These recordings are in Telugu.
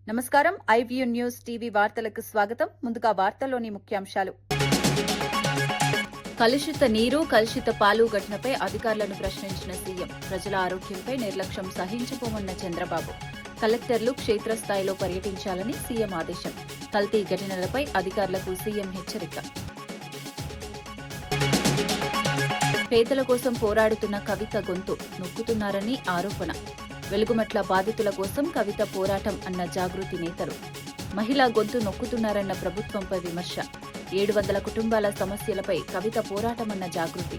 నమస్కారం. ఐవ్యూ న్యూస్ టీవీ వార్తలకు స్వాగతం. ముందుగా వార్తల్లోని ముఖ్యాంశాలు. కలుషిత నీరు, కలుషిత పాలు ఘటనపై అధికారులను ప్రశ్నించిన సీఎం. ప్రజల ఆరోగ్యంపై నిర్లక్ష్యం సహించబోమన్న చంద్రబాబు. కలెక్టర్లు క్షేత్రస్థాయిలో పర్యటించాలని సీఎం ఆదేశం. కల్తీ ఘటనలపై అధికారులకు సీఎం హెచ్చరిక. పేదల కోసం పోరాడుతున్న కవిత గొంతు నొక్కుతున్నారని ఆరోపణ. వెలుగుమట్ల బాధితుల కోసం కవిత పోరాటం అన్న జాగృతి నేతలు. మహిళా గొంతు నొక్కుతున్నారన్న ప్రభుత్వంపై విమర్శ. 700 కుటుంబాల సమస్యలపై కవిత పోరాటమన్న జాగృతి.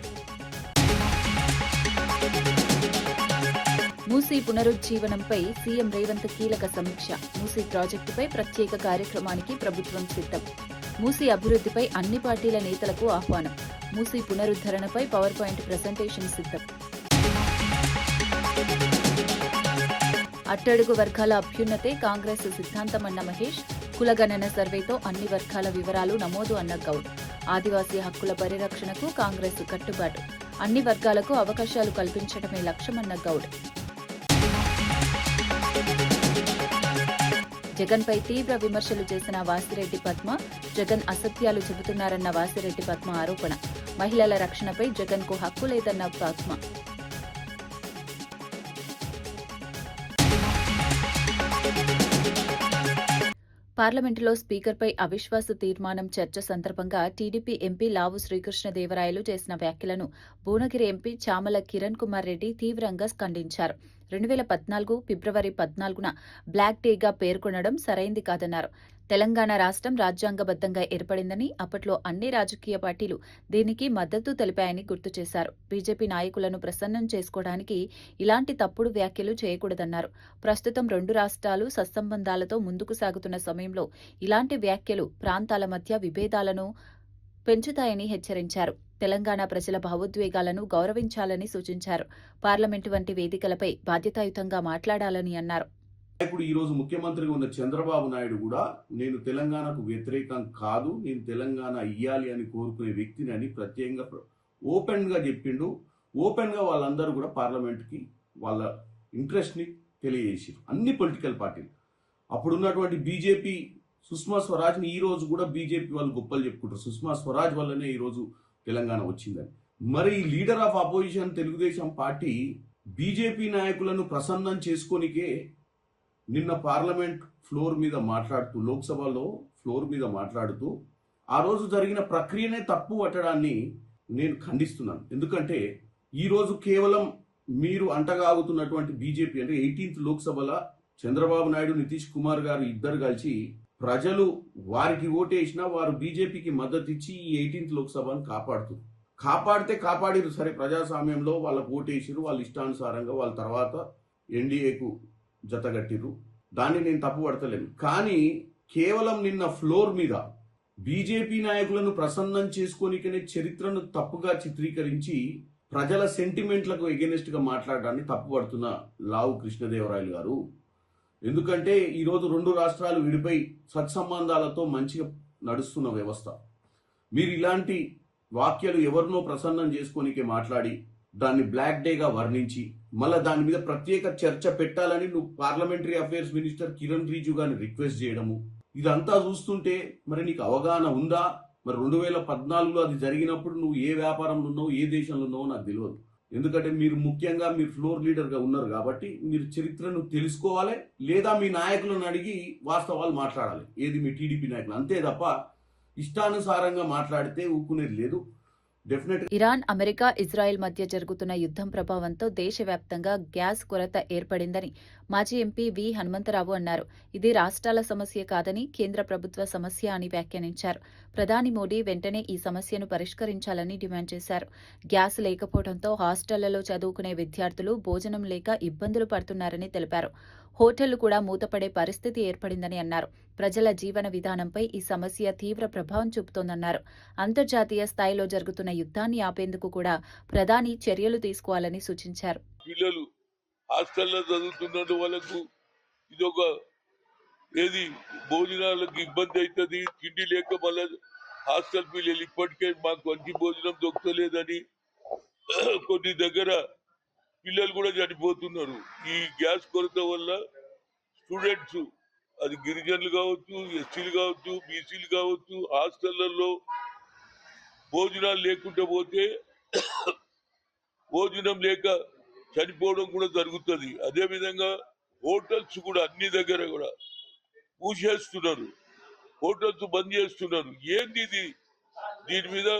మూసీ పునరుజ్జీవనంపై సీఎం రేవంత్ కీలక సమీక్ష. మూసీ ప్రాజెక్టుపై ప్రత్యేక కార్యక్రమానికి ప్రభుత్వం సిద్ధం. మూసీ అభివృద్ధిపై అన్ని పార్టీల నేతలకు ఆహ్వానం. మూసీ పునరుద్ధరణపై పవర్ పాయింట్ ప్రెజెంటేషన్ సిద్ధం. అట్టడుగు వర్గాల అభ్యున్నతే కాంగ్రెస్ సిద్ధాంతమన్న మహేష్. కులగణన సర్వేతో అన్ని వర్గాల వివరాలు నమోదు అన్న గౌడ్. ఆదివాసీ హక్కుల పరిరక్షణకు కాంగ్రెస్ కట్టుబాటు. అన్ని వర్గాలకు అవకాశాలు కల్పించడమే లక్ష్యమన్న గౌడ్. జగన్పై తీవ్ర విమర్శలు చేసిన వాసిరెడ్డి పద్మ. జగన్ అసత్యాలు చెబుతున్నారన్న వాసిరెడ్డి పద్మ ఆరోపణ. మహిళల రక్షణపై జగన్కు హక్కు లేదన్న పద్మ. పార్లమెంటులో స్పీకర్పై అవిశ్వాస తీర్మానం చర్చ సందర్భంగా టీడీపీ ఎంపీ లావు శ్రీకృష్ణదేవరాయలు చేసిన వ్యాఖ్యలను భువనగిరి ఎంపీ చామల కిరణ్ కుమార్ రెడ్డి తీవ్రంగా ఖండించారు. 2014 ఫిబ్రవరి 14న బ్లాక్ డేగా పేర్కొనడం సరైంది కాదన్నారు. తెలంగాణ రాష్ట్రం రాజ్యాంగబద్దంగా ఏర్పడిందని, అప్పట్లో అన్ని రాజకీయ పార్టీలు దీనికి మద్దతు తెలిపాయని గుర్తు చేశారు. బీజేపీ నాయకులను ప్రసన్నం చేసుకోవడానికి ఇలాంటి తప్పుడు వ్యాఖ్యలు చేయకూడదన్నారు. ప్రస్తుతం 2 రాష్ట్రాలు సత్సంబంధాలతో ముందుకు సాగుతున్న సమయంలో ఇలాంటి వ్యాఖ్యలు ప్రాంతాల మధ్య విభేదాలను పెంచుతాయని హెచ్చరించారు. తెలంగాణ ప్రజల భావోద్వేగాలను గౌరవించాలని సూచించారు. పార్లమెంటు వంటి వేదికలపై బాధ్యతాయుతంగా మాట్లాడాలని అన్నారు. ఇప్పుడు ఈ రోజు ముఖ్యమంత్రిగా ఉన్న చంద్రబాబు నాయుడు కూడా నేను తెలంగాణకు వ్యతిరేకం కాదు, నేను తెలంగాణ ఇయ్యాలి అని కోరుకునే వ్యక్తిని అని ప్రత్యేకంగా ఓపెన్ గా చెప్పిండు. ఓపెన్ గా వాళ్ళందరూ కూడా పార్లమెంట్ కి వాళ్ళ ఇంట్రెస్ట్ ని తెలియజేసారు, అన్ని పొలిటికల్ పార్టీలు. అప్పుడున్నటువంటి బీజేపీ సుష్మా స్వరాజ్ ని ఈ రోజు కూడా బీజేపీ వాళ్ళు గొప్పలు చెప్పుకుంటారు. సుష్మా స్వరాజ్ వల్లనే ఈ రోజు తెలంగాణ వచ్చిందని. మరి leader of opposition Telugu Desam party BJP నాయకులను ప్రసన్నం చేసుకోనికే నిన్న పార్లమెంట్ ఫ్లోర్ మీద మాట్లాడుతూ, లోక్సభలో ఫ్లోర్ మీద మాట్లాడుతూ ఆ రోజు జరిగిన ప్రక్రియనే తప్పు పట్టడాన్ని నేను ఖండిస్తున్నాను. ఎందుకంటే ఈరోజు కేవలం మీరు అంటగాగుతున్నటువంటి బీజేపీ అంటే 18th లోక్సభలో చంద్రబాబు నాయుడు, నితీష్ కుమార్ గారు ఇద్దరు కలిసి ప్రజలు వారికి ఓటేసినా వారు బీజేపీకి మద్దతు ఇచ్చి ఈ 18th లోక్సభను కాపాడితే కాపాడిరు. సరే, ప్రజాస్వామ్యంలో వాళ్ళకు ఓటేసిరు, వాళ్ళ ఇష్టానుసారంగా వాళ్ళ తర్వాత ఎన్డీఏకు జతగట్టిరు. దాన్ని నేను తప్పు పడతలేను. కానీ కేవలం నిన్న ఫ్లోర్ మీద బీజేపీ నాయకులను ప్రసన్నం చేసుకోనికనే చరిత్రను తప్పుగా చిత్రీకరించి ప్రజల సెంటిమెంట్లకు ఎగెనెస్ట్ గా మాట్లాడడాన్ని తప్పు పడుతున్న లావు కృష్ణదేవరాయలు గారు. ఎందుకంటే ఈరోజు 2 రాష్ట్రాలు విడిపోయి సత్సంబంధాలతో మంచిగా నడుస్తున్న వ్యవస్థ. మీరు ఇలాంటి వాక్యాలు ఎవరినో ప్రసన్నం చేసుకోనికే మాట్లాడి దాన్ని బ్లాక్ డేగా వర్ణించి మళ్ళీ దాని మీద ప్రత్యేక చర్చ పెట్టాలని నువ్వు parliamentary affairs minister Kiran Rijiju గారిని రిక్వెస్ట్ చేయడము, ఇదంతా చూస్తుంటే మరి నీకు అవగాహన ఉందా? మరి 2014లో అది జరిగినప్పుడు నువ్వు ఏ వ్యాపారంలో ఉన్నావు, ఏ దేశంలో ఉన్నావో నాకు తెలియదు. ఎందుకంటే మీరు ముఖ్యంగా మీరు ఫ్లోర్ లీడర్ గా ఉన్నారు కాబట్టి మీరు చరిత్రను తెలుసుకోవాలి, లేదా మీ నాయకులను అడిగి వాస్తవాలు మాట్లాడాలి. ఏది మీ టీడీపీ నాయకులు, అంతే తప్ప ఇష్టానుసారంగా మాట్లాడితే ఊకునేది లేదు. ఇరాన్, అమెరికా, ఇజ్రాయెల్ మధ్య జరుగుతున్న యుద్ధం ప్రభావంతో దేశవ్యాప్తంగా గ్యాస్ కొరత ఏర్పడిందని మాజీ ఎంపీ వి హనుమంతరావు అన్నారు. ఇది రాష్ట్రాల సమస్య కాదని కేంద్ర ప్రభుత్వ సమస్య అని వ్యాఖ్యానించారు. ప్రధాని మోడీ వెంటనే ఈ సమస్యను పరిష్కరించాలని డిమాండ్ చేశారు. గ్యాస్ లేకపోవడంతో హాస్టళ్లలో చదువుకునే విద్యార్థులు భోజనం లేక ఇబ్బందులు పడుతున్నారని తెలిపారు. హోటళ్లు కూడా మూతపడే పరిస్థితి ఏర్పడిందని అన్నారు. ప్రజల జీవన విధానంపై ఈ సమస్య తీవ్ర ప్రభావం చూపుతోందన్నారు. అంతర్జాతీయ స్థాయిలో జరుగుతున్న యుద్ధాన్ని ఆపేందుకు కూడా ప్రధాని చర్యలు తీసుకోవాలని సూచించారు. పిల్లలు హాస్టల్లో చదువుతున్న వాళ్ళకు ఇదొక ఏది భోజనాలకు ఇబ్బంది అవుతుంది, తిండి లేక మళ్ళీ హాస్టల్ పిల్లలు ఇప్పటికే మాకు మంచి భోజనం దొరకలేదని కొన్ని దగ్గర పిల్లలు కూడా చనిపోతున్నారు. ఈ గ్యాస్ కొరత వల్ల స్టూడెంట్స్ అది గిరిజనులు కావచ్చు, ఎస్సీలు కావచ్చు, బీసీలు కావచ్చు, హాస్టళ్లలో భోజనాలు లేకుండా పోతే భోజనం లేక చనిపోవడం కూడా జరుగుతుంది. అదేవిధంగా హోటల్స్ కూడా అన్ని దగ్గర కూడా మూసేస్తున్నారు, హోటల్స్ బంద్ చేస్తున్నారు. ఏంది ఇది? దీని మీద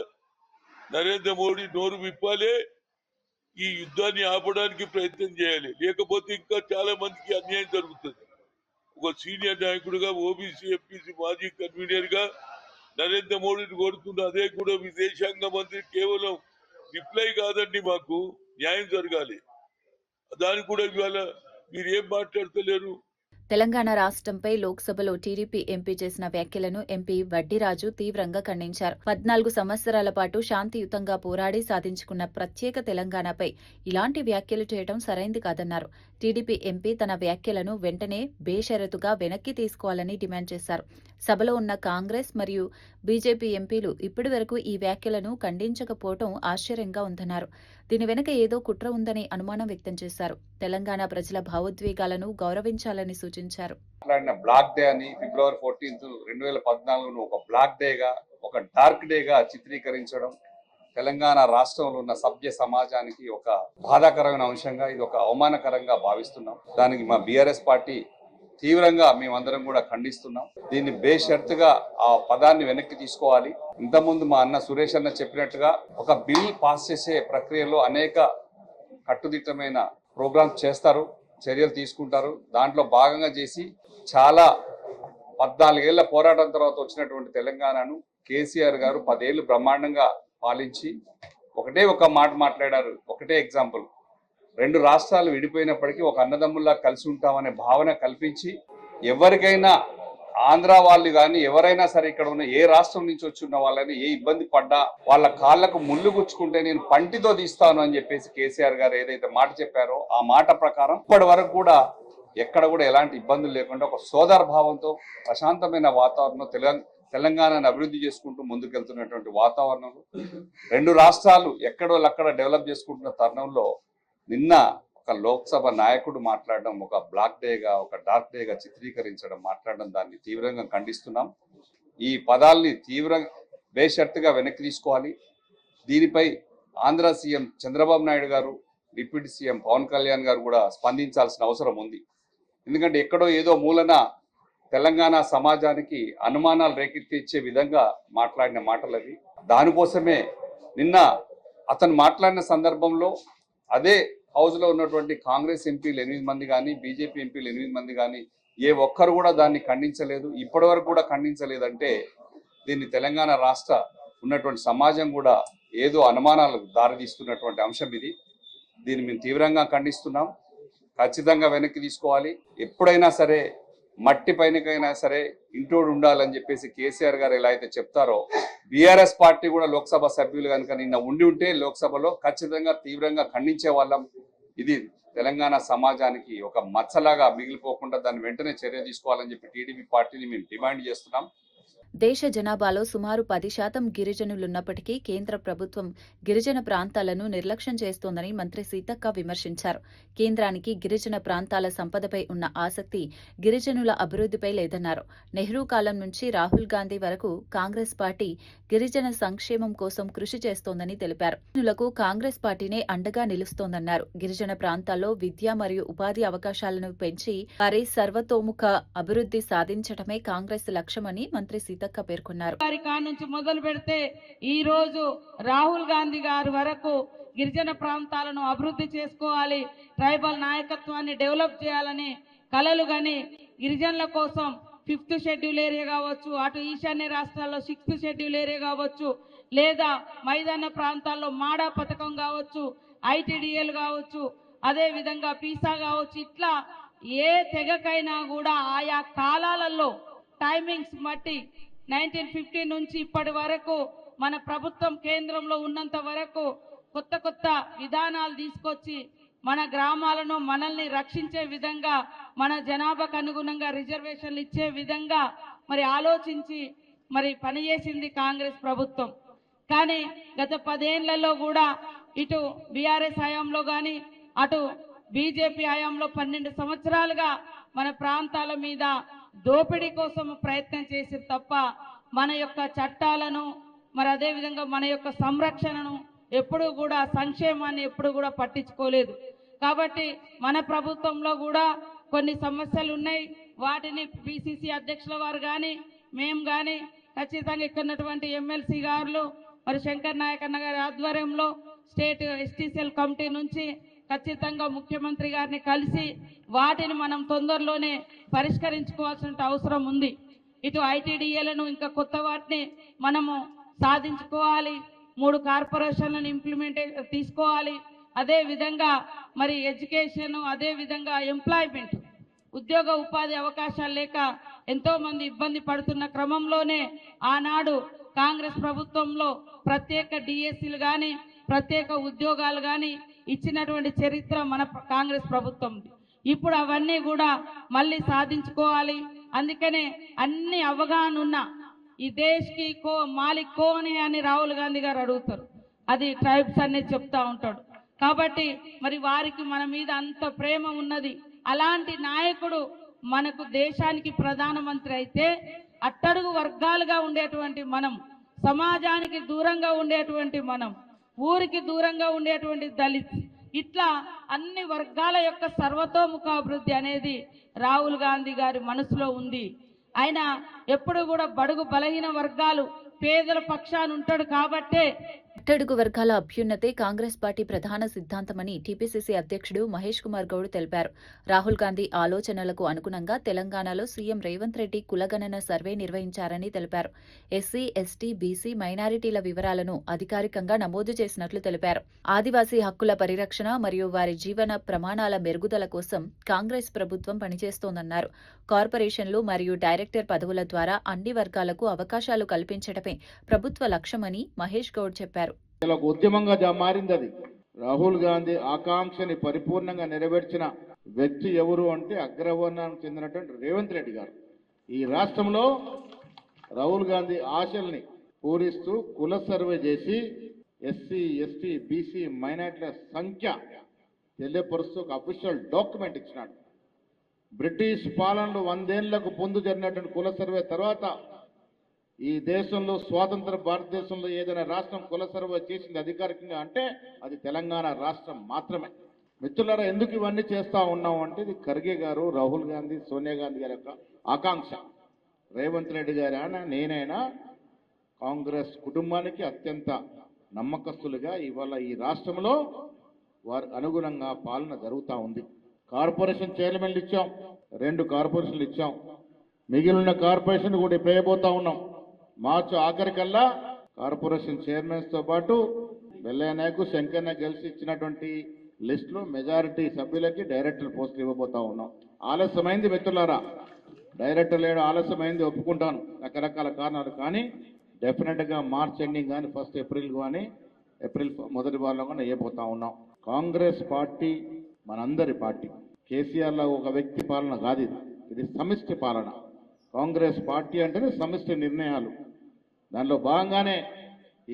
నరేంద్ర మోడీ నోరు విప్పాలి, ఈ యుద్ధాన్ని ఆపడానికి ప్రయత్నం చేయాలి. లేకపోతే ఇంకా చాలా మందికి అన్యాయం జరుగుతుంది. ఒక సీనియర్ నాయకుడిగా, ఓబీసీ ఎంపీసీ మాజీ కన్వీనర్ గా నరేంద్ర మోడీని కోరుతున్న అదే కూడా విదేశాంగ మంత్రి కేవలం రిప్లై కాదండి, మాకు న్యాయం జరగాలి. దానికి కూడా ఇవాళ మీరు ఏం మాట్లాడతలేరు? తెలంగాణ రాష్ట్రంపై లోక్సభలో టీడీపీ ఎంపీ చేసిన వ్యాఖ్యలను ఎంపీ వడ్డిరాజు తీవ్రంగా ఖండించారు. 14 సంవత్సరాల పాటు శాంతియుతంగా పోరాడి సాధించుకున్న ప్రత్యేక తెలంగాణపై ఇలాంటి వ్యాఖ్యలు చేయడం సరైంది కాదన్నారు. టీడీపీ ఎంపీ తన వ్యాఖ్యలను వెంటనే బేషరతుగా వెనక్కి తీసుకోవాలని డిమాండ్ చేశారు. సభలో ఉన్న కాంగ్రెస్ మరియు బీజేపీ ఎంపీలు ఇప్పటి వరకు ఈ వ్యాఖ్యలను ఖండించకపోవడం ఆశ్చర్యంగా ఉందన్నారు. దీని వెనుక ఏదో కుట్ర ఉందని అనుమానం వ్యక్తం చేశారు. తెలంగాణ ప్రజల భావోద్వేగాలను గౌరవించాలని సూచించారు. బ్లాక్ డే అని ఫిబ్రవరి 14, 2014 ఒక బ్లాక్ డేగా, ఒక డార్క్ డేగా చిత్రీకరించడం తెలంగాణ రాష్ట్రంలో ఉన్న సభ్య సమాజానికి ఒక బాధాకరమైన అంశంగా, ఇది ఒక అవమానకరంగా భావిస్తున్నాం. దానికి మా బీఆర్ఎస్ పార్టీ తీవ్రంగా మేమందరం కూడా ఖండిస్తున్నాం. దీన్ని బేషరతుగా ఆ పదాన్ని వెనక్కి తీసుకోవాలి. ఇంతకుముందు మా అన్న సురేష్ అన్న చెప్పినట్టుగా ఒక బిల్ పాస్ చేసే ప్రక్రియలో అనేక కట్టుదిట్టమైన ప్రోగ్రామ్స్ చేస్తారు, చర్యలు తీసుకుంటారు. దాంట్లో భాగంగా చేసి చాలా 14 ఏళ్ల పోరాటం తర్వాత వచ్చినటువంటి తెలంగాణను కేసీఆర్ గారు 10 ఏళ్లు బ్రహ్మాండంగా పాలించి ఒకటే ఒక మాట మాట్లాడారు. ఒకటే ఎగ్జాంపుల్, 2 రాష్ట్రాలు విడిపోయినప్పటికీ ఒక అన్నదమ్ముల్లా కలిసి ఉంటామనే భావన కల్పించి, ఎవరికైనా ఆంధ్ర వాళ్ళు కానీ ఎవరైనా సరే ఇక్కడ ఉన్న ఏ రాష్ట్రం నుంచి వచ్చి ఉన్న వాళ్ళని ఏ ఇబ్బంది పడ్డా వాళ్ళ కాళ్లకు ముళ్ళు గుచ్చుకుంటే నేను పంటితో తీస్తాను అని చెప్పేసి కేసీఆర్ గారు ఏదైతే మాట చెప్పారో ఆ మాట ప్రకారం ఇప్పటి వరకు కూడా ఎక్కడ కూడా ఎలాంటి ఇబ్బందులు లేకుండా ఒక సోదర భావంతో ప్రశాంతమైన వాతావరణం తెలంగాణను అభివృద్ధి చేసుకుంటూ ముందుకెళ్తున్నటువంటి వాతావరణంలో 2 రాష్ట్రాలు ఎక్కడోళ్ళక్కడ డెవలప్ చేసుకుంటున్న తరుణంలో నిన్న ఒక లోక్సభ నాయకుడు మాట్లాడడం ఒక బ్లాక్ డేగా, ఒక డార్క్ డేగా చిత్రీకరించడం, మాట్లాడడం, దాన్ని తీవ్రంగా ఖండిస్తున్నాం. ఈ పదాల్ని తీవ్రంగా బేషరతుగా వెనక్కి తీసుకోవాలి. దీనిపై ఆంధ్ర సీఎం చంద్రబాబు నాయుడు గారు, డిప్యూటీ సీఎం పవన్ కళ్యాణ్ గారు కూడా స్పందించాల్సిన అవసరం ఉంది. ఎందుకంటే ఎక్కడో ఏదో మూలన తెలంగాణ సమాజానికి అనుమానాలు రేకెత్తించే విధంగా మాట్లాడిన మాటలు అవి. దానికోసమే నిన్న అతను మాట్లాడిన సందర్భంలో అదే హౌస్లో ఉన్నటువంటి కాంగ్రెస్ ఎంపీలు 8 మంది కానీ, బీజేపీ ఎంపీలు 8 మంది కానీ ఏ ఒక్కరు కూడా దాన్ని ఖండించలేదు, ఇప్పటి వరకు కూడా ఖండించలేదంటే దీన్ని తెలంగాణ రాష్ట్ర ఉన్నటువంటి సమాజం కూడా ఏదో అనుమానాలకు దారితీస్తున్నటువంటి అంశం ఇది. దీన్ని మేము తీవ్రంగా ఖండిస్తున్నాం. ఖచ్చితంగా వెనక్కి తీసుకోవాలి. ఎప్పుడైనా సరే మట్టి పైనకైనా సరే ఇంటోడు ఉండాలని చెప్పేసి కేసీఆర్ గారు ఎలా అయితే చెప్తారో, బీఆర్ఎస్ పార్టీ కూడా లోక్సభ సభ్యులు కనుక నిన్న ఉండి ఉంటే లోక్సభలో ఖచ్చితంగా తీవ్రంగా ఖండించే వాళ్ళం. ఇది తెలంగాణ సమాజానికి ఒక మచ్చలాగా మిగిలిపోకుండా దాన్ని వెంటనే చర్య తీసుకోవాలని చెప్పి టీడీపీ పార్టీని మేము డిమాండ్ చేస్తున్నాం. దేశ జనాభాలో సుమారు 10% గిరిజనులున్నప్పటికీ కేంద్ర ప్రభుత్వం గిరిజన ప్రాంతాలను నిర్లక్ష్యం చేస్తోందని మంత్రి సీతక్క విమర్శించారు. కేంద్రానికి గిరిజన ప్రాంతాల సంపదపై ఉన్న ఆసక్తి గిరిజనుల అభివృద్ధిపై లేదన్నారు. నెహ్రూ కాలం నుంచి రాహుల్ గాంధీ వరకు కాంగ్రెస్ పార్టీ గిరిజన సంక్షేమం కోసం కృషి చేస్తోందని తెలిపారు. గిరిజనులకు కాంగ్రెస్ పార్టీనే అండగా నిలుస్తోందన్నారు. గిరిజన ప్రాంతాల్లో విద్య మరియు ఉపాధి అవకాశాలను పెంచి వారి సర్వతోముఖ అభివృద్ధి సాధించడమే కాంగ్రెస్ లక్ష్యమని మంత్రి సీతక్క పేర్కొన్నారు. నుంచి మొదలు పెడితే ఈ రోజు రాహుల్ గాంధీ గారి వరకు గిరిజన ప్రాంతాలను అభివృద్ధి చేసుకోవాలి, ట్రైబల్ నాయకత్వాన్ని డెవలప్ చేయాలని కలలు గని గిరిజనుల కోసం 5th షెడ్యూల్ ఏరియా కావచ్చు, అటు ఈశాన్య రాష్ట్రాల్లో 6th షెడ్యూల్ ఏరియా కావచ్చు, లేదా మైదాన ప్రాంతాల్లో మాడా పథకం కావచ్చు, ఐటీడీఎల్ కావచ్చు, అదే విధంగా పీసా కావచ్చు, ఇట్లా ఏ తెగకైనా కూడా ఆయా కాలాలలో టైమింగ్స్ బట్టి 1950 నుంచి ఇప్పటి వరకు మన ప్రభుత్వం కేంద్రంలో ఉన్నంత వరకు కొత్త కొత్త విధానాలు తీసుకొచ్చి మన గ్రామాలను మనల్ని రక్షించే విధంగా, మన జనాభాకు అనుగుణంగా రిజర్వేషన్లు ఇచ్చే విధంగా మరి ఆలోచించి మరి పనిచేసింది కాంగ్రెస్ ప్రభుత్వం. కానీ గత 10 ఏళ్లలో కూడా ఇటు బీఆర్ఎస్ హయాంలో కానీ అటు బీజేపీ హయాంలో 12 సంవత్సరాలుగా మన ప్రాంతాల మీద దోపిడీ కోసం ప్రయత్నం చేసి తప్ప మన యొక్క చట్టాలను మరి అదేవిధంగా మన యొక్క సంరక్షణను ఎప్పుడూ కూడా సంక్షేమాన్ని ఎప్పుడు కూడా పట్టించుకోలేదు. కాబట్టి మన ప్రభుత్వంలో కూడా కొన్ని సమస్యలు ఉన్నాయి. వాటిని పిసిసి అధ్యక్షుల వారు కానీ మేము కానీ ఖచ్చితంగా ఇక్కడ ఉన్నటువంటి ఎమ్మెల్సీ గారు మరి శంకర్ నాయక్ అన్న గారి ఆధ్వర్యంలో స్టేట్ ఎస్టీ సెల్ కమిటీ నుంచి ఖచ్చితంగా ముఖ్యమంత్రి గారిని కలిసి వాటిని మనం తొందరలోనే పరిష్కరించుకోవాల్సిన అవసరం ఉంది. ఇటు ఐటీడీఏలను ఇంకా కొత్త వాటిని మనము సాధించుకోవాలి. 3 కార్పొరేషన్లను ఇంప్లిమెంట్ తీసుకోవాలి. అదే విధంగా మరి ఎడ్యుకేషన్, అదే విధంగా ఎంప్లాయ్మెంట్, ఉద్యోగ ఉపాధి అవకాశాలు లేక ఎంతో మంది ఇబ్బంది పడుతున్న క్రమంలోనే ఆనాడు కాంగ్రెస్ ప్రభుత్వంలో ప్రత్యేక డిఎస్సీలు కానీ ప్రత్యేక ఉద్యోగాలు కానీ ఇచ్చినటువంటి చరిత్ర మన కాంగ్రెస్ ప్రభుత్వం. ఇప్పుడు అవన్నీ కూడా మళ్ళీ సాధించుకోవాలి. అందుకనే అన్ని అవగాహన ఉన్న ఈ దేశ్కి మాలిక్ కోని అని రాహుల్ గాంధీ గారు అడుగుతారు. అది ట్రైబ్స్ అనేది చెప్తా ఉంటాడు. కాబట్టి మరి వారికి మన మీద అంత ప్రేమ ఉన్నది. అలాంటి నాయకుడు మనకు దేశానికి ప్రధానమంత్రి అయితే అట్టడుగు వర్గాలుగా ఉండేటువంటి మనం, సమాజానికి దూరంగా ఉండేటువంటి మనం, ఊరికి దూరంగా ఉండేటువంటి దళిత్, ఇట్లా అన్ని వర్గాల యొక్క సర్వతోముఖాభివృద్ధి అనేది రాహుల్ గాంధీ గారి మనసులో ఉంది. ఆయన ఎప్పుడు కూడా బడుగు బలహీన వర్గాలు పేదల పక్షాన ఉంటాడు. కాబట్టే అట్టడుగు వర్గాల అభ్యున్నతే కాంగ్రెస్ పార్టీ ప్రధాన సిద్ధాంతమని టీపీసీసీ అధ్యక్షుడు మహేష్ కుమార్ గౌడ్ తెలిపారు. రాహుల్ గాంధీ ఆలోచనలకు అనుగుణంగా తెలంగాణలో సీఎం రేవంత్ రెడ్డి కులగణన సర్వే నిర్వహించారని తెలిపారు. ఎస్సీ, ఎస్టీ, బీసీ, మైనారిటీల వివరాలను అధికారికంగా నమోదు చేసినట్లు తెలిపారు. ఆదివాసీ హక్కుల పరిరక్షణ మరియు వారి జీవన ప్రమాణాల మెరుగుదల కోసం కాంగ్రెస్ ప్రభుత్వం పనిచేస్తోందన్నారు. కార్పొరేషన్లు మరియు డైరెక్టర్ పదవుల ద్వారా అన్ని వర్గాలకు అవకాశాలు కల్పించడమే ప్రభుత్వ లక్ష్యమని మహేష్ గౌడ్ చెప్పారు. ఒక ఉద్యమంగా మారింది అది. రాహుల్ గాంధీ ఆకాంక్షని పరిపూర్ణంగా నెరవేర్చిన వ్యక్తి ఎవరు అంటే అగ్రవర్ణానికి చెందినటువంటి రేవంత్ రెడ్డి గారు. ఈ రాష్ట్రంలో రాహుల్ గాంధీ ఆశల్ని పూరిస్తూ కుల సర్వే చేసి ఎస్సీ, ఎస్టీ, బీసీ, మైనారిటీల సంఖ్య తెలియపరుస్తూ ఒక అఫీషియల్ డాక్యుమెంట్ ఇచ్చినాడు. బ్రిటిష్ పాలనలో 100 ఏళ్లకు ముందు జరిగినటువంటి కుల సర్వే తర్వాత ఈ దేశంలో స్వాతంత్ర భారతదేశంలో ఏదైనా రాష్ట్రం కుల సర్వే చేసింది అధికారికంగా అంటే అది తెలంగాణ రాష్ట్రం మాత్రమే. మిత్రులారా, ఎందుకు ఇవన్నీ చేస్తా ఉన్నాం అంటే ఇది ఖర్గే గారు, రాహుల్ గాంధీ, సోనియా గాంధీ గారి యొక్క ఆకాంక్ష. రేవంత్ రెడ్డి గారైనా నేనైనా కాంగ్రెస్ కుటుంబానికి అత్యంత నమ్మకస్తులుగా ఇవాళ ఈ రాష్ట్రంలో వారికి అనుగుణంగా పాలన జరుగుతూ ఉంది. కార్పొరేషన్ చైర్మన్లు ఇచ్చాం, 2 కార్పొరేషన్లు ఇచ్చాం. మిగిలిన కార్పొరేషన్ కూడా పేయబోతా ఉన్నాం. మార్చి ఆఖరికల్లా కార్పొరేషన్ చైర్మన్స్ తో పాటు వెల్లయ్య నాయకు, శంకర్ నాయక్ కలిసి ఇచ్చినటువంటి లిస్టులో మెజారిటీ సభ్యులకి డైరెక్టర్ పోస్టులు ఇవ్వబోతా ఉన్నాం. ఆలస్యమైంది మిత్రులారా, డైరెక్టర్ లేడు, ఆలస్యమైంది ఒప్పుకుంటాను, రకరకాల కారణాలు. కానీ డెఫినెట్గా మార్చ్ ఎండింగ్ కానీ ఫస్ట్ ఏప్రిల్ కానీ ఏప్రిల్ మొదటి వారంలో కానీ వేయబోతా ఉన్నాం. కాంగ్రెస్ పార్టీ మనందరి పార్టీ. కేసీఆర్ లాగా ఒక వ్యక్తి పాలన కాదు, ఇది సమిష్టి పాలన. కాంగ్రెస్ పార్టీ అంటేనే సమిష్టి నిర్ణయాలు. దానిలో భాగంగానే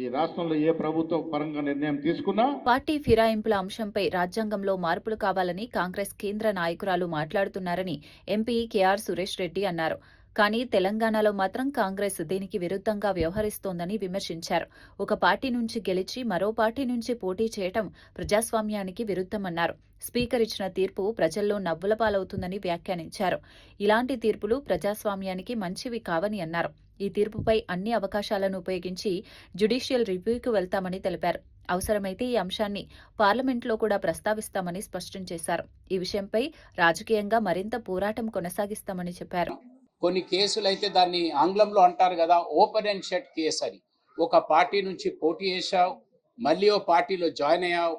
ఈ రాష్ట్రంలో ఏ ప్రభుత్వ పరంగా నిర్ణయం తీసుకున్నా పార్టీ ఫిరాయింపుల అంశంపై రాజ్యాంగంలో మార్పులు కావాలని కాంగ్రెస్ కేంద్ర నాయకురాలు మాట్లాడుతున్నారని ఎంపీ కేఆర్ సురేష్ రెడ్డి అన్నారు. కానీ తెలంగాణలో మాత్రం కాంగ్రెస్ దీనికి విరుద్ధంగా వ్యవహరిస్తోందని విమర్శించారు. ఒక పార్టీ నుంచి గెలిచి మరో పార్టీ నుంచి పోటీ చేయటం ప్రజాస్వామ్యానికి విరుద్ధమన్నారు. స్పీకర్ ఇచ్చిన తీర్పు ప్రజల్లో నవ్వుల పాలవుతుందని వ్యాఖ్యానించారు. ఇలాంటి తీర్పులు ప్రజాస్వామ్యానికి మంచివి కావని అన్నారు. ఈ తీర్పుపై అన్ని అవకాశాలను ఉపయోగించి జ్యుడిషియల్ రివ్యూకు వెళ్తామని తెలిపారు. అవసరమైతే ఈ అంశాన్ని పార్లమెంట్లో కూడా ప్రస్తావిస్తామని స్పష్టం చేశారు. ఈ విషయంపై రాజకీయంగా మరింత పోరాటం కొనసాగిస్తామని చెప్పారు. కొన్ని కేసులు అయితే దాన్ని ఆంగ్లంలో అంటారు కదా, ఓపెన్ అండ్ షట్ కేసు అని. ఒక పార్టీ నుంచి పోటీ చేశావు, మళ్ళీ ఓ పార్టీలో జాయిన్ అయ్యావు,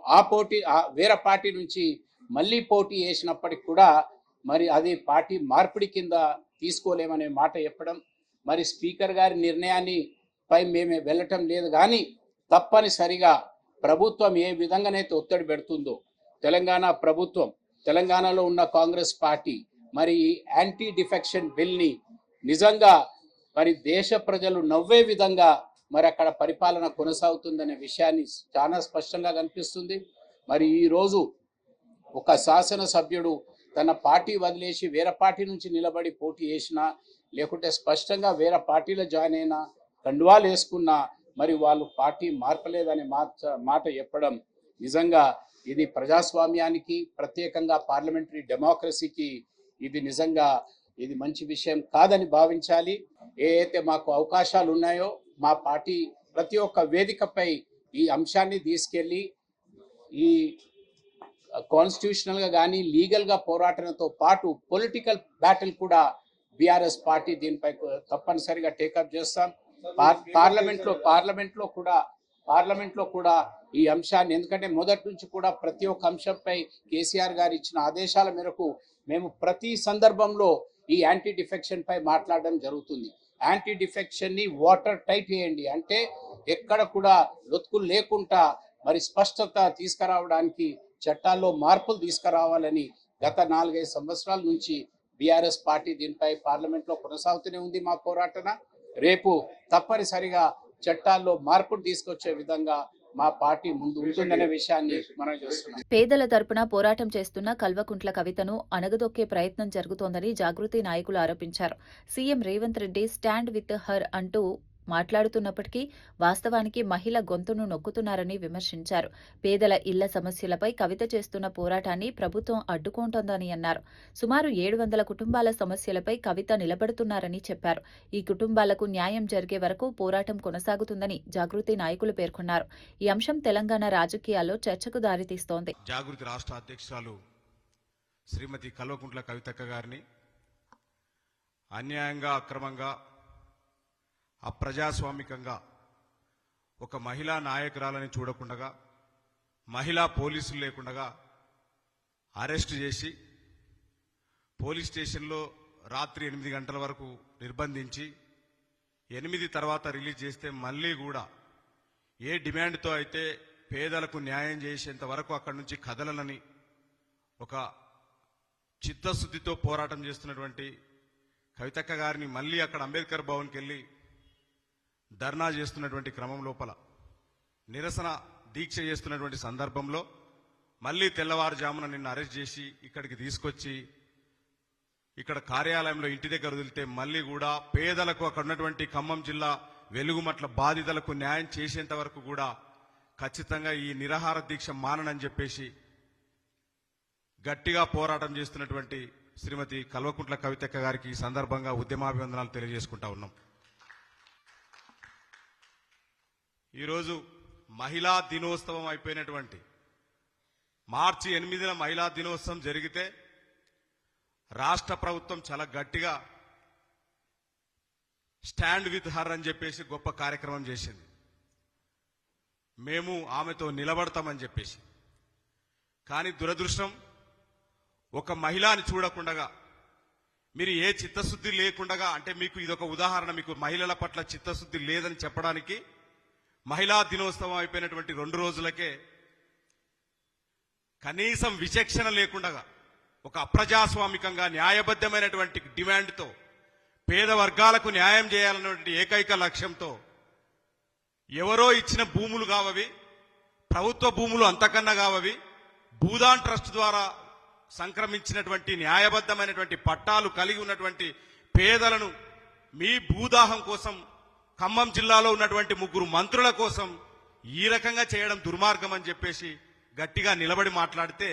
వేరే పార్టీ నుంచి మళ్ళీ పోటీ చేసినప్పటికి కూడా మరి అది పార్టీ మార్పిడి కింద తీసుకోలేమనే మాట చెప్పడం, మరి స్పీకర్ గారి నిర్ణయాన్ని పై మేమే వెళ్ళటం లేదు. కానీ తప్పనిసరిగా ప్రభుత్వం ఏ విధంగానైతే ఒత్తిడి పెడుతుందో తెలంగాణ ప్రభుత్వం, తెలంగాణలో ఉన్న కాంగ్రెస్ పార్టీ మరి యాంటీ డిఫెక్షన్ బిల్ని నిజంగా మరి దేశ ప్రజలు నవ్వే విధంగా మరి అక్కడ పరిపాలన కొనసాగుతుందనే విషయాన్ని చాలా స్పష్టంగా కనిపిస్తుంది. మరి ఈరోజు ఒక శాసనసభ్యుడు తన పార్టీ వదిలేసి వేరే పార్టీ నుంచి నిలబడి పోటీ చేసినా, లేకుంటే స్పష్టంగా వేరే పార్టీలో జాయిన్ అయినా, కండువాలు వేసుకున్నా మరి వాళ్ళు పార్టీ మార్పలేదనే మాట చెప్పడం నిజంగా ఇది ప్రజాస్వామ్యానికి, ప్రత్యేకంగా పార్లమెంటరీ డెమోక్రసీకి ఇది నిజంగా ఇది మంచి విషయం కాదని భావించాలి. ఏదైతే మాకు అవకాశాలు ఉన్నాయో మా పార్టీ ప్రతి ఒక్క వేదికపై ఈ అంశాన్ని తీసుకెళ్ళి ఈ కాన్స్టిట్యూషనల్ గా కానీ లీగల్ గా పోరాటంతో పాటు పొలిటికల్ బ్యాటిల్ కూడా బీఆర్ఎస్ పార్టీ దీనిపై తప్పనిసరిగా టేకప్ చేస్తాం. పార్లమెంట్ లో కూడా ఈ అంశాన్ని, ఎందుకంటే మొదటి నుంచి కూడా ప్రతి ఒక్క అంశంపై కేసీఆర్ గారు ఇచ్చిన ఆదేశాల మేరకు మేము ప్రతి సందర్భంలో ఈ యాంటీ డిఫెక్షన్ పై మాట్లాడడం జరుగుతుంది. యాంటీ డిఫెక్షన్ ని వాటర్ టైట్ చేయండి అంటే ఎక్కడ కూడా లొతుకులు లేకుండా మరి స్పష్టత తీసుకురావడానికి చట్టాల్లో మార్పులు తీసుకురావాలని గత 4-5 సంవత్సరాల నుంచి బీఆర్ఎస్ పార్టీ దీనిపై పార్లమెంట్ లో కొనసాగుతూనే ఉంది మా పోరాటన. రేపు తప్పనిసరిగా చట్టాల్లో మార్పులు తీసుకొచ్చే విధంగా మా పార్టీ ముందు ఉంటుందనే విషయాన్ని మనం చూస్తున్నాం. పేదల తరపున పోరాటం చేస్తున్న కల్వకుంట్ల కవితను అణగదొక్కే ప్రయత్నం జరుగుతోందని జాగృతి నాయకులు ఆరోపించారు. CM Revanth Reddy stand with her అంటూ మాట్లాడుతున్నప్పటికీ వాస్తవానికి మహిళ గొంతును నొక్కుతున్నారని విమర్శించారు. పేదల ఇళ్ల సమస్యలపై కవిత చేస్తున్న పోరాటాన్ని ప్రభుత్వం అడ్డుకుంటోందని అన్నారు. సుమారు 700 కుటుంబాల సమస్యలపై కవిత నిలబడుతున్నారని చెప్పారు. ఈ కుటుంబాలకు న్యాయం జరిగే వరకు పోరాటం కొనసాగుతుందని జాగృతి నాయకులు పేర్కొన్నారు. ఈ అంశం తెలంగాణ రాజకీయాల్లో చర్చకు దారితీస్తోంది. జాగృతి రాష్ట్ర అధ్యక్షురాలు శ్రీమతి కల్వకుంట్ల కవితక్క గారిని అన్యాయంగా, అక్రమంగా, అప్రజాస్వామికంగా ఒక మహిళా నాయకురాలని చూడకుండగా, మహిళా పోలీసులు లేకుండగా అరెస్టు చేసి పోలీస్ స్టేషన్లో రాత్రి 8 గంటల వరకు నిర్బంధించి 8 తర్వాత రిలీజ్ చేస్తే మళ్ళీ కూడా ఏ డిమాండ్తో అయితే పేదలకు న్యాయం చేసేంత వరకు అక్కడి నుంచి కదలనని ఒక చిత్తశుద్ధితో పోరాటం చేస్తున్నటువంటి కవితక్క గారిని మళ్ళీ అక్కడ అంబేద్కర్ భవన్కి వెళ్ళి ధర్నా చేస్తున్నటువంటి క్రమం లోపల, నిరసన దీక్ష చేస్తున్నటువంటి సందర్భంలో మళ్ళీ తెల్లవారుజామున నిన్ను అరెస్ట్ చేసి ఇక్కడికి తీసుకొచ్చి ఇక్కడ కార్యాలయంలో ఇంటి దగ్గర వదిలితే మళ్ళీ కూడా పేదలకు, అక్కడ ఉన్నటువంటి ఖమ్మం జిల్లా వెలుగుమట్ల బాధితులకు న్యాయం చేసేంత వరకు కూడా ఖచ్చితంగా ఈ నిరాహార దీక్ష మానని చెప్పేసి గట్టిగా పోరాటం చేస్తున్నటువంటి శ్రీమతి కల్వకుంట్ల కవితక్క గారికి ఈ సందర్భంగా ఉద్యమాభివందనాలు తెలియజేసుకుంటా ఉన్నాం. ఈరోజు మహిళా దినోత్సవం అయిపోయినటువంటి మార్చి 8న మహిళా దినోత్సవం జరిగితే రాష్ట్ర ప్రభుత్వం చాలా గట్టిగా స్టాండ్ విత్ హర్ అని చెప్పేసి గొప్ప కార్యక్రమం చేసింది. మేము ఆమెతో నిలబడతామని చెప్పేసి. కానీ దురదృష్టం, ఒక మహిళని చూడకుండగా, మీరు ఏ చిత్తశుద్ధి లేకుండగా, అంటే మీకు ఇదొక ఉదాహరణ, మీకు మహిళల పట్ల చిత్తశుద్ధి లేదని చెప్పడానికి మహిళా దినోత్సవం అయిపోయినటువంటి 2 రోజులకే కనీసం విచక్షణ లేకుండా ఒక అప్రజాస్వామికంగా న్యాయబద్ధమైనటువంటి డిమాండ్తో పేద వర్గాలకు న్యాయం చేయాలన్నటువంటి ఏకైక లక్ష్యంతో ఎవరో ఇచ్చిన భూములు కావవి, ప్రభుత్వ భూములు అంతకన్నా కావవి, భూదాన్ ట్రస్ట్ ద్వారా సంక్రమించినటువంటి న్యాయబద్ధమైనటువంటి పట్టాలు కలిగి ఉన్నటువంటి పేదలను మీ భూదాహం కోసం ఖమ్మం జిల్లాలో ఉన్నటువంటి 3 మంత్రుల కోసం ఈ రకంగా చేయడం దుర్మార్గం అని చెప్పేసి గట్టిగా నిలబడి మాట్లాడితే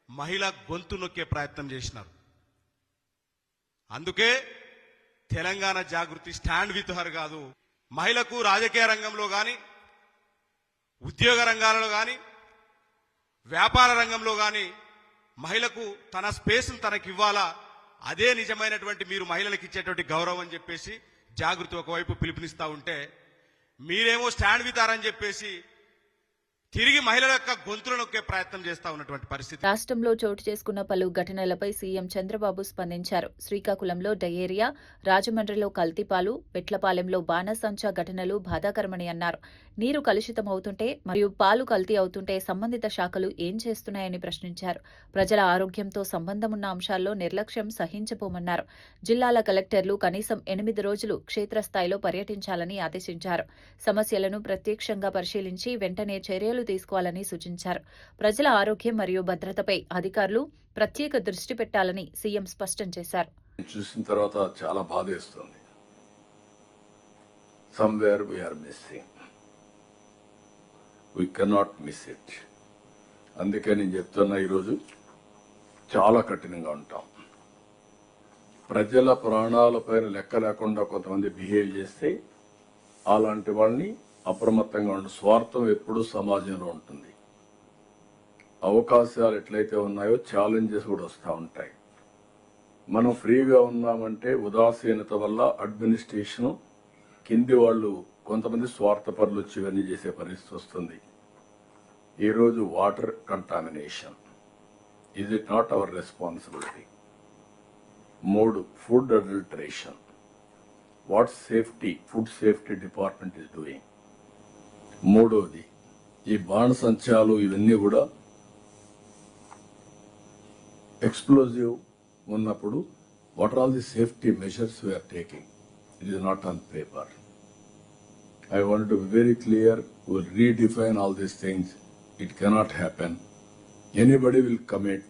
మహిళ గొంతు నొక్కే ప్రయత్నం చేసినారు. అందుకే తెలంగాణ జాగృతి స్టాండ్ విత్ హర్ కాదు, మహిళకు రాజకీయ రంగంలో కానీ, ఉద్యోగ రంగాలలో కానీ, వ్యాపార రంగంలో కానీ మహిళకు తన స్పేస్ను తనకి ఇవ్వాలా, అదే నిజమైనటువంటి మీరు మహిళలకు ఇచ్చేటువంటి గౌరవం అని చెప్పేసి జాగృతి ఒకవైపు పిలుపునిస్తా ఉంటే, మీరేమో స్టాండ్ విత్ హర్ అని చెప్పేసి తిరిగి మహిళల యొక్క గొంతులు నొక్కే ప్రయత్నం చేస్తా ఉన్నటువంటి పరిస్థితి. రాష్ట్రంలో చోటు చేసుకున్న పలు ఘటనలపై సీఎం చంద్రబాబు స్పందించారు. శ్రీకాకుళంలో డయేరియా, రాజమండ్రిలో కల్తీపాలు, పెట్లపాలెంలో బాణసంచా ఘటనలు బాధాకరమని అన్నారు. నీరు కలుషితమవుతుంటే మరియు పాలు కల్తీ అవుతుంటే సంబంధిత శాఖలు ఏం చేస్తున్నాయని ప్రశ్నించారు. ప్రజల ఆరోగ్యంతో సంబంధమున్న అంశాల్లో నిర్లక్ష్యం సహించబోమన్నారు. జిల్లాల కలెక్టర్లు కనీసం 8 రోజులు క్షేత్రస్థాయిలో పర్యటించాలని ఆదేశించారు. సమస్యలను ప్రత్యక్షంగా పరిశీలించి వెంటనే చర్యలు చర్యలు తీసుకోవాలని సూచించారు. ప్రజల ఆరోగ్యం మరియు భద్రతపై అధికారులు ప్రత్యేక దృష్టి పెట్టాలని సీఎం స్పష్టం చేశారు. చూసిన తర్వాత చాలా బాధేస్తుంది. somewhere we are missing. We cannot miss it. అందుకే నేను చెప్తున్నా, ఈరోజు చాలా కఠినంగా ఉంటాం. ప్రజల ప్రాణాలపైన లెక్క లేకుండా కొంతమంది బిహేవ్ చేస్తే అలాంటి వాళ్ళని అప్రమత్తంగా ఉండే స్వార్థం ఎప్పుడూ సమాజంలో ఉంటుంది. అవకాశాలు ఎట్లయితే ఉన్నాయో ఛాలెంజెస్ కూడా వస్తూ ఉంటాయి. మనం ఫ్రీగా ఉన్నామంటే ఉదాసీనత వల్ల అడ్మినిస్ట్రేషన్ కింది వాళ్ళు కొంతమంది స్వార్థపరులు వచ్చి ఇవన్నీ చేసే పరిస్థితి వస్తుంది. ఈరోజు water contamination, is it not our responsibility? 3, food adulteration, what safety food safety department is doing. 3వది ఈ బాణసంచాలు, ఇవన్నీ కూడా ఎక్స్ప్లోజివ్ ఉన్నప్పుడు what are all the safety measures we are taking? It is not on paper. I want to be very clear, we will redefine all these things. It cannot happen. Anybody will commit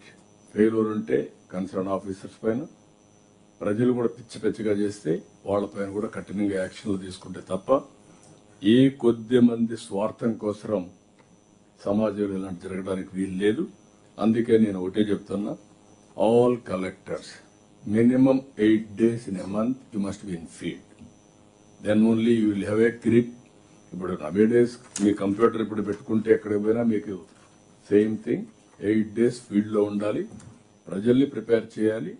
failure unte concerned officers పైన, ప్రజలు కూడా పిచ్చిగా చేస్తే వాళ్ళపైన కూడా కఠినంగా యాక్షన్లు తీసుకుంటే తప్ప ఏ కొద్ది మంది స్వార్థం కోసం సమాజంలో ఇలాంటి జరగడానికి వీలు లేదు. అందుకే నేను ఒకటే చెప్తున్నా, all collectors minimum 8 days in a month you must be in field. Then only you will have a grip. ఇప్పుడు నవేడేస్ మీ కంప్యూటర్ ఇప్పుడు పెట్టుకుంటే ఎక్కడికి పోయినా మీకు సేమ్ థింగ్, 8 days ఫీల్డ్లో ఉండాలి. ప్రజల్ని ప్రిపేర్ చేయాలి,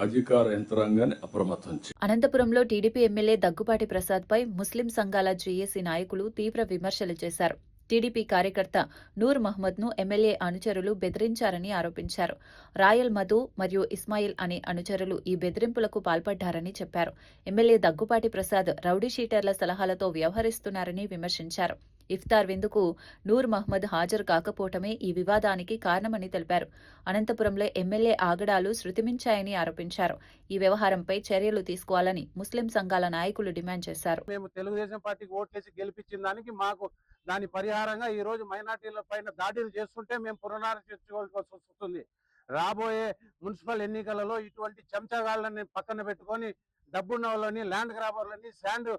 అధికార యంత్రాంగాన్ని అప్రమత్తం చేయాలి. అనంతపురంలో టీడీపీ ఎమ్మెల్యే దగ్గుపాటి ప్రసాద్పై ముస్లిం సంఘాల జేఏసీ నాయకులు తీవ్ర విమర్శలు చేశారు. టీడీపీ కార్యకర్త నూర్ మహ్మద్ను ఎమ్మెల్యే అనుచరులు బెదిరించారని ఆరోపించారు. రాయల్ మధు మరియు ఇస్మాయిల్ అనే అనుచరులు ఈ బెదిరింపులకు పాల్పడ్డారని చెప్పారు. ఎమ్మెల్యే దగ్గుపాటి ప్రసాద్ రౌడీ షీటర్ల సలహాలతో వ్యవహరిస్తున్నారని విమర్శించారు. ఇఫ్తార్ విందుకు నూర్ మహ్మద్ హాజరు కాకపోవటమే ఈ వివాదానికి కారణమని తెలిపారు. అనంతపురంలో ఎమ్మెల్యే ఆగడాలు శృతిమించాయని ఆరోపించారు. ఈ వ్యవహారంపై చర్యలు తీసుకోవాలని ముస్లిం సంఘాల నాయకులు డిమాండ్ చేశారు. మేము తెలుగుదేశం పార్టీకి ఓట్లేసి గెలిపించిన దానికి మాకు దాని పరిహారంగా ఈ రోజు మైనార్టీల పైన దాడులు చేస్తుంటే మేము పునరాలోచించుకోవాల్సి వస్తుంది. రాబోయే మున్సిపల్ ఎన్నికలలో ఇటువంటి చెంచగాళ్ళని పక్కన పెట్టుకొని డబ్బున్న వాళ్ళని, ల్యాండ్ గ్రాబర్లని, శాండ్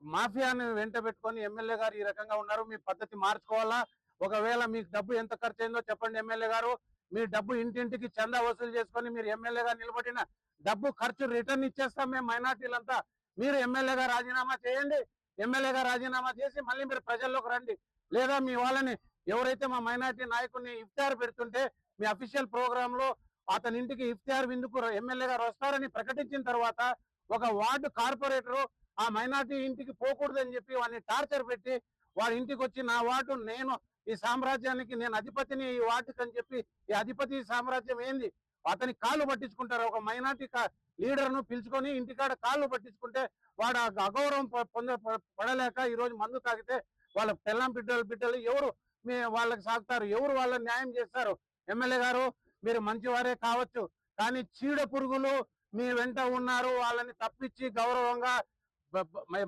మాఫియాని వెంట పెట్టుకొని ఎమ్మెల్యే గారు ఈ రకంగా ఉన్నారు. మీ పద్ధతి మార్చుకోవాలా. ఒకవేళ మీకు డబ్బు ఎంత ఖర్చు అయిందో చెప్పండి ఎమ్మెల్యే గారు. మీ డబ్బు ఇంటింటికి చందా వసూలు చేసుకొని మీరు ఎమ్మెల్యేగా నిలబడిన డబ్బు ఖర్చు రిటర్న్ ఇచ్చేస్తాం మేము మైనార్టీలంతా. మీరు ఎమ్మెల్యేగా రాజీనామా చేయండి. ఎమ్మెల్యేగా రాజీనామా చేసి మళ్ళీ మీరు ప్రజల్లోకి రండి. లేదా మీ వాళ్ళని, ఎవరైతే మా మైనార్టీ నాయకుడిని ఇఫ్తార్ పెడుతుంటే మీ అఫీషియల్ ప్రోగ్రామ్ లో అతని ఇంటికి ఇఫ్తార్ విందుకు ఎమ్మెల్యే గారు వస్తారని ప్రకటించిన తర్వాత ఒక వార్డు కార్పొరేటర్ ఆ మైనార్టీ ఇంటికి పోకూడదని చెప్పి వాడిని టార్చర్ పెట్టి వాడి ఇంటికి వచ్చి, నా వార్డు, నేను ఈ సామ్రాజ్యానికి నేను అధిపతిని, ఈ వార్డుకి అని చెప్పి, ఈ అధిపతి సామ్రాజ్యం ఏంది, అతని కాళ్ళు పట్టించుకుంటారు. ఒక మైనార్టీ లీడర్ ను పిలుచుకొని ఇంటికాడ కాళ్ళు పట్టించుకుంటే వాడు అగౌరవం పడలేక ఈ రోజు మందు తాగితే వాళ్ళ పిల్లం బిడ్డలు ఎవరు వాళ్ళకి సాగుతారు? ఎవరు వాళ్ళని న్యాయం చేస్తారు? ఎమ్మెల్యే గారు, మీరు మంచివారే కావచ్చు, కానీ చీడ పురుగులు మీ వెంట ఉన్నారు. వాళ్ళని తప్పించి గౌరవంగా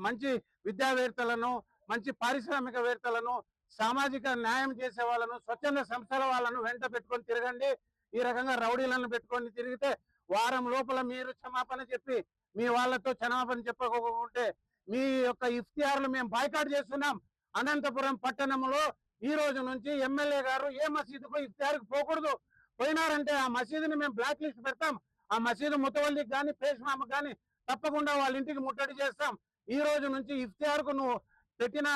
మంచి విద్యావేత్తలను, మంచి పారిశ్రామికవేత్తలను, సామాజిక న్యాయం చేసే వాళ్ళను, స్వచ్ఛంద సంస్థల వాళ్ళను వెంట పెట్టుకొని తిరగండి. ఈ రకంగా రౌడీలను పెట్టుకొని తిరిగితే వారం లోపల మీరు క్షమాపణ చెప్పి మీ వాళ్ళతో క్షమాపణ చెప్పకపోతే మీ యొక్క ఇఫ్తియార్లు మేము బాయ్కాట్ చేస్తున్నాం. అనంతపురం పట్టణంలో ఈ రోజు నుంచి ఎమ్మెల్యే గారు ఏ మసీదుకు ఇఫ్తియార్కి పోకూడదు. పోయినారంటే ఆ మసీదుని మేము బ్లాక్ లిస్ట్ పెడతాం. ఆ మసీదు ముతవల్లికి కానీ పేష్మామకు కానీ తప్పకుండా వాళ్ళ ఇంటికి ముట్టడి చేస్తాం. ఈ రోజు నుంచి ఇఫ్తియార్కు నువ్వు పెట్టిన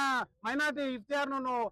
మైనార్టీ ఇఫ్తియార్ను నువ్వు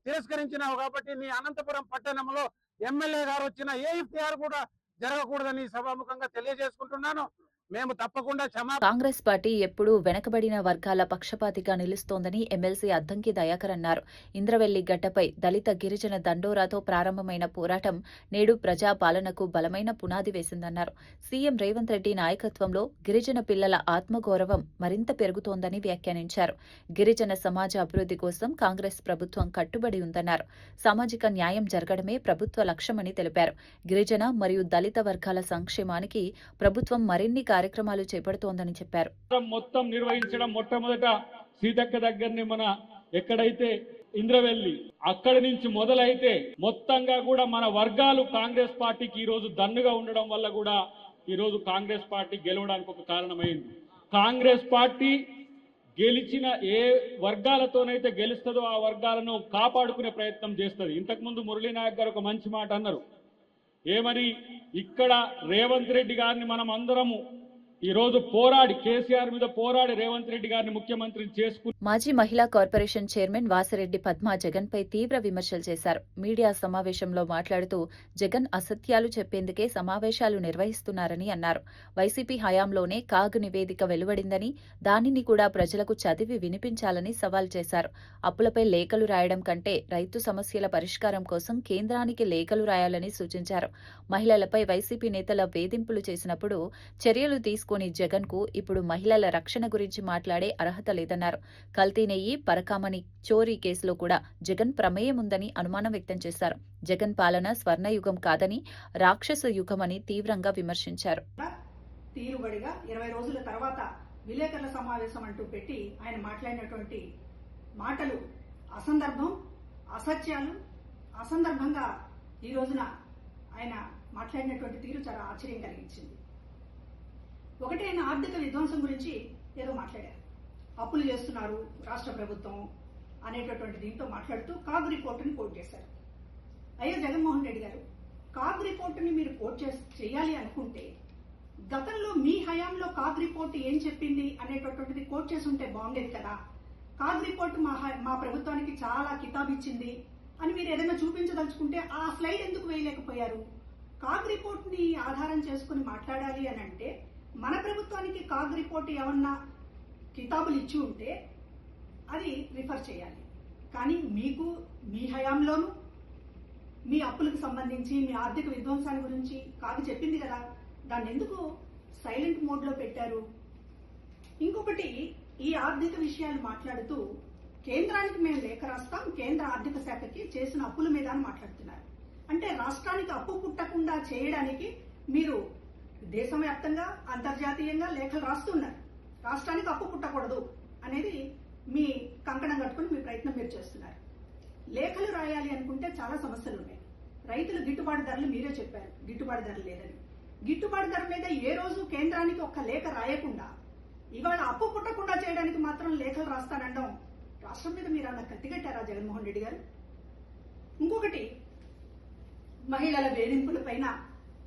తిరస్కరించినావు కాబట్టి నీ అనంతపురం పట్టణంలో ఎమ్మెల్యే గారు వచ్చిన ఏ ఇఫ్తియార్ కూడా జరగకూడదని సభాముఖంగా తెలియజేసుకుంటున్నాను. మేము తప్పకుండా కాంగ్రెస్ పార్టీ ఎప్పుడూ వెనకబడిన వర్గాల పక్షపాతిగా నిలుస్తోందని ఎమ్మెల్సీ అద్దంకి దయాకర్ అన్నారు. ఇంద్రవెల్లి గడ్డపై దళిత గిరిజన దండోరాతో ప్రారంభమైన పోరాటం నేడు ప్రజా పాలనకు బలమైన పునాది వేసిందన్నారు. సీఎం రేవంత్ రెడ్డి నాయకత్వంలో గిరిజన పిల్లల ఆత్మగౌరవం మరింత పెరుగుతోందని వ్యాఖ్యానించారు. గిరిజన సమాజ అభివృద్ధి కోసం కాంగ్రెస్ ప్రభుత్వం కట్టుబడి ఉందన్నారు. సామాజిక న్యాయం జరగడమే ప్రభుత్వ లక్ష్యమని తెలిపారు. గిరిజన మరియు దళిత వర్గాల సంక్షేమానికి ప్రభుత్వం మరిన్ని కార్యక్రమాలు చేపడుతోందని చెప్పారు. మొత్తం నిర్వహించడం మొట్టమొదట సీతక్క దగ్గరని మన ఎక్కడైతే ఇంద్రవెల్లి అక్కడి నుంచి మొదలైతే మొత్తంగా కూడా మన వర్గాలు కాంగ్రెస్ పార్టీకి ఈ రోజు దన్నుగా ఉండడం వల్ల కూడా ఈ రోజు కాంగ్రెస్ పార్టీ గెలవడానికి ఒక కారణమైంది. కాంగ్రెస్ పార్టీ గెలిచిన ఏ వర్గాలతోనైతే గెలుస్తుందో ఆ వర్గాలను కాపాడుకునే ప్రయత్నం చేస్తుంది. ఇంతకుముందు మురళీ నాయక్ గారు ఒక మంచి మాట అన్నారు. ఏమని, ఇక్కడ రేవంత్ రెడ్డి గారిని మనం అందరము ఈ రోజు పోరాడి కేసీఆర్ మీద పోరాడి రేవంత్ రెడ్డి గారిని ముఖ్యమంత్రిని చేసుకుని. మాజీ మహిళా కార్పొరేషన్ చైర్మన్ వాసిరెడ్డి పద్మ జగన్ పై తీవ్ర విమర్శలు చేశారు. మీడియా సమావేశంలో మాట్లాడుతూ జగన్ అసత్యాలు చెప్పేందుకే సమావేశాలు నిర్వహిస్తున్నారని అన్నారు. వైసీపీ హయాంలోనే కాగ్ నివేదిక వెలువడిందని, దానిని కూడా ప్రజలకు చదివి వినిపించాలని సవాల్ చేశారు. అప్పులపై లేఖలు రాయడం కంటే రైతు సమస్యల పరిష్కారం కోసం కేంద్రానికి లేఖలు రాయాలని సూచించారు. మహిళలపై వైసీపీ నేతల వేధింపులు చేసినప్పుడు చర్యలు తీసుకుని జగన్ కు ఇప్పుడు మహిళల రక్షణ గురించి మాట్లాడే అర్హత లేదన్నారు. కల్తీ నెయ్యి, పరకామణి చోరీ కేసులో కూడా జగన్ ప్రమేయం ఉందని అనుమానం వ్యక్తం చేశారు. జగన్ పాలన స్వర్ణయుగం కాదని, రాక్షస యుగమని తీవ్రంగా విమర్శించారు. తీరుబడిగా 20 రోజుల తర్వాత విలేకరుల సమావేశం అంటూ పెట్టి ఆయన మాట్లాడినటువంటి మాటలు అసందర్భం, అసత్యాలు. అసందర్భంగా ఈ రోజున ఆయన మాట్లాడినటువంటి తీరు చాలా ఆశ్చర్యం కలిగించింది. ఒకటి, ఆయన ఆర్థిక విధ్వంసం గురించి ఏదో మాట్లాడారు. అప్పులు చేస్తున్నారు రాష్ట్ర ప్రభుత్వం అనేటటువంటి దీంతో మాట్లాడుతూ కాగ్ రిపోర్టుని కోట్ చేశారు. అయ్యో జగన్మోహన్ రెడ్డి గారు, కాగ్ రిపోర్టుని మీరు కోట్ చేయాలి అనుకుంటే గతంలో మీ హయాంలో కాగ్ రిపోర్టు ఏం చెప్పింది అనేటటువంటిది కోట్ చేసి ఉంటే బాగుండేది కదా. కాగ్ రిపోర్టు మా ప్రభుత్వానికి చాలా కితాబ్ ఇచ్చింది అని మీరు ఏదైనా చూపించదలుచుకుంటే ఆ స్లైడ్ ఎందుకు వేయలేకపోయారు? కాగ్ రిపోర్ట్ని ఆధారం చేసుకుని మాట్లాడాలి అని అంటే మన ప్రభుత్వానికి కాగ్ రిపోర్ట్ ఏమన్నా కితాబులు ఇచ్చి ఉంటే అది రిఫర్ చేయాలి. కానీ మీకు మీ హయాంలోనూ మీ అప్పులకు సంబంధించి మీ ఆర్థిక విధ్వంసాన్ని గురించి కాగ్ చెప్పింది కదా, దాన్ని ఎందుకు సైలెంట్ మోడ్లో పెట్టారు? ఇంకొకటి, ఈ ఆర్థిక విషయాలు మాట్లాడుతూ కేంద్రానికి మేము లేఖ రాస్తాం, కేంద్ర ఆర్థిక శాఖకి చేసిన అప్పుల మీద అని మాట్లాడుతున్నారు. అంటే రాష్ట్రానికి అప్పు పుట్టకుండా చేయడానికి మీరు దేశవ్యాప్తంగా అంతర్జాతీయంగా లేఖలు రాస్తున్నారు. రాష్ట్రానికి అప్పు పుట్టకూడదు అనేది మీ కంకణం కట్టుకుని మీ ప్రయత్నం మీరు చేస్తున్నారు. లేఖలు రాయాలి అనుకుంటే చాలా సమస్యలు ఉన్నాయి. రైతులు గిట్టుబాటు ధరలు మీరే చెప్పారు, గిట్టుబాటు ధర లేదని. గిట్టుబాటు ధర మీద ఏ రోజు కేంద్రానికి ఒక్క లేఖ రాయకుండా ఇవాళ అప్పు పుట్టకుండా చేయడానికి మాత్రం లేఖలు రాస్తానండం రాష్ట్రం మీద మీరు అన్న కత్తిగట్టారా జగన్మోహన్ రెడ్డి గారు? ఇంకొకటి, మహిళల వేధింపుల పైన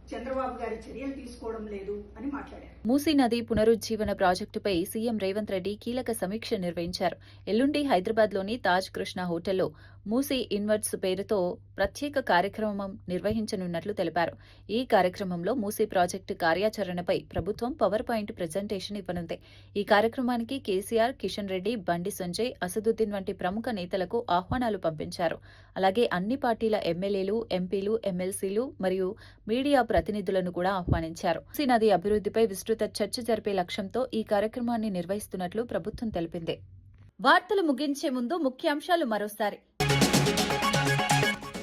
చంద్రబాబు గారి చర్యలు తీసుకోవడం లేదు అని మాట్లాడారు. మూసీ నది పునరుజ్జీవన ప్రాజెక్టుపై సీఎం రేవంత్ రెడ్డి కీలక సమీక్ష నిర్వహించారు. ఎల్లుండి హైదరాబాద్లోని తాజ్ కృష్ణ హోటల్లో మూసీ ఇన్వర్ట్స్ పేరుతో ప్రత్యేక కార్యక్రమం నిర్వహించనున్నట్లు తెలిపారు. ఈ కార్యక్రమంలో మూసీ ప్రాజెక్టు కార్యాచరణపై ప్రభుత్వం పవర్ పాయింట్ ప్రెజెంటేషన్ ఇవ్వనుంది. ఈ కార్యక్రమానికి కేసీఆర్, కిషన్ రెడ్డి, బండి సంజయ్, అసదుద్దీన్ వంటి ప్రముఖ నేతలకు ఆహ్వానాలు పంపించారు. అలాగే అన్ని పార్టీల ఎమ్మెల్యేలు, ఎంపీలు, ఎమ్మెల్సీలు మరియు మీడియా ప్రతినిధులను కూడా ఆహ్వానించారు. మూసీ నది అభివృద్ధిపై విస్తృత చర్చ జరిపే లక్ష్యంతో ఈ కార్యక్రమాన్ని నిర్వహిస్తున్నట్లు ప్రభుత్వం తెలిపింది. వార్తలు ముగించే ముందు ముఖ్యాంశాలు మరోసారి.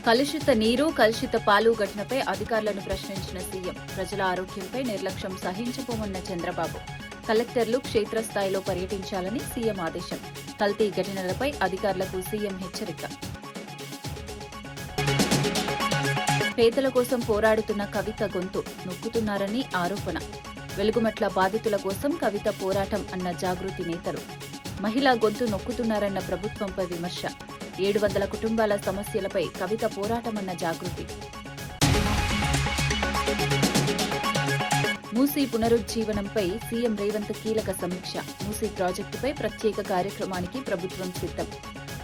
కలుషిత నీరు, కలుషిత పాలు ఘటనపై అధికారులను ప్రశ్నించిన సీఎం. ప్రజల ఆరోగ్యంపై నిర్లక్ష్యం సహించబోమన్న చంద్రబాబు. కలెక్టర్లు క్షేత్రస్థాయిలో పర్యటించాలని సీఎం ఆదేశం. కల్తీ ఘటనలపై అధికారులకు సీఎం హెచ్చరిక. పేదల కోసం పోరాడుతున్న కవిత గొంతు నొక్కుతున్నారని ఆరోపణ. వెలుగుమట్ల బాధితుల కోసం కవిత పోరాటం అన్న జాగృతి నేతలు. మహిళా గొంతు నొక్కుతున్నారన్న ప్రభుత్వంపై విమర్శ. 700 కుటుంబాల సమస్యలపై కవిత పోరాటమన్న జాగృతి. మూసీ పునరుజ్జీవనంపై సీఎం రేవంత్ కీలక సమీక్ష. మూసీ ప్రాజెక్టుపై ప్రత్యేక కార్యక్రమానికి ప్రభుత్వం సిద్ధం.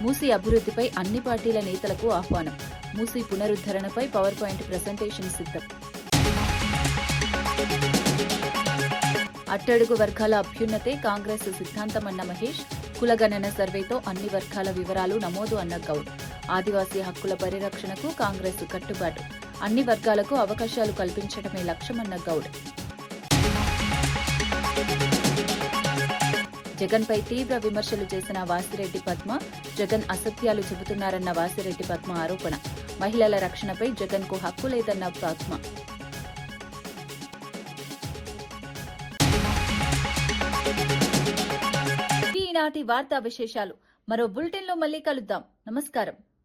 మూసీ అభివృద్ధిపై అన్ని పార్టీల నేతలకు ఆహ్వానం. మూసీ పునరుద్ధరణపై పవర్ పాయింట్ ప్రెజెంటేషన్ సిద్ధం. అట్టడుగు వర్గాల అభ్యున్నతే కాంగ్రెస్ సిద్ధాంతమన్న మహేష్. కులగణన సర్వేతో అన్ని వర్గాల వివరాలు నమోదు అన్న గౌడ్. ఆదివాసీ హక్కుల పరిరక్షణకు కాంగ్రెస్ కట్టుబాటు. అన్ని వర్గాలకు అవకాశాలు కల్పించడమే లక్ష్యమన్న గౌడ్. జగన్పై తీవ్ర విమర్శలు చేసిన వాసిరెడ్డి పద్మ. జగన్ అసత్యాలు చెబుతున్నారన్న వాసిరెడ్డి పద్మ ఆరోపణ. మహిళల రక్షణపై జగన్కు హక్కు లేదన్న పద్మ. ఈనాటి వార్తా విశేషాలు మరో బులెటిన్లో మళ్ళీ కలుద్దాం. నమస్కారం.